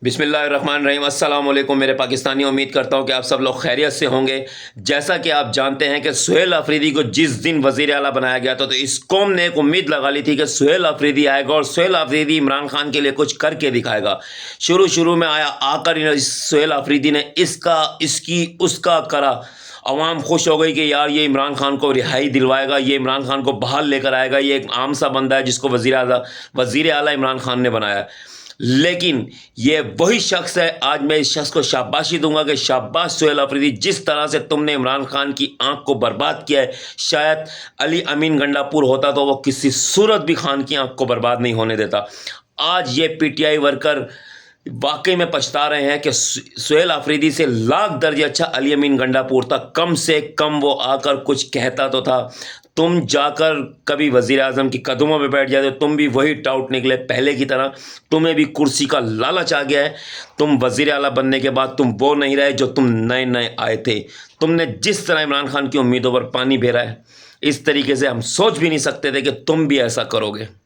بسم اللہ الرحمن الرحیم۔ السلام علیکم میرے پاکستانی، امید کرتا ہوں کہ آپ سب لوگ خیریت سے ہوں گے۔ جیسا کہ آپ جانتے ہیں کہ سہیل آفریدی کو جس دن وزیر اعلیٰ بنایا گیا تھا تو اس قوم نے ایک امید لگا لی تھی کہ سہیل آفریدی آئے گا اور سہیل آفریدی عمران خان کے لیے کچھ کر کے دکھائے گا۔ شروع میں آ کر سہیل آفریدی نے اس کی اس کا کرا۔ عوام خوش ہو گئی کہ یار یہ عمران خان کو رہائی دلوائے گا، یہ عمران خان کو بحال لے کر آئے گا، یہ ایک عام سا بندہ ہے جس کو وزیر اعلیٰ عمران خان نے بنایا۔ لیکن یہ وہی شخص ہے، آج میں اس شخص کو شاباشی دوں گا کہ شاباش سہیل آفریدی، جس طرح سے تم نے عمران خان کی آنکھ کو برباد کیا ہے۔ شاید علی امین گنڈا پور ہوتا تو وہ کسی صورت بھی خان کی آنکھ کو برباد نہیں ہونے دیتا۔ آج یہ پی ٹی آئی ورکر واقعی میں پچھتا رہے ہیں کہ سہیل آفریدی سے لاکھ درجے اچھا علی امین گنڈا پور تھا۔ کم سے کم وہ آ کر کچھ کہتا تو تھا۔ تم جا کر کبھی وزیر اعظم کی قدموں پہ بیٹھ جاتے، تم بھی وہی ٹاؤٹ نکلے پہلے کی طرح۔ تمہیں بھی کرسی کا لالچ آ گیا ہے۔ تم وزیر اعلیٰ بننے کے بعد تم وہ نہیں رہے جو تم نئے آئے تھے۔ تم نے جس طرح عمران خان کی امیدوں پر پانی پھیرا ہے، اس طریقے سے ہم سوچ بھی نہیں سکتے تھے کہ تم بھی ایسا کرو گے۔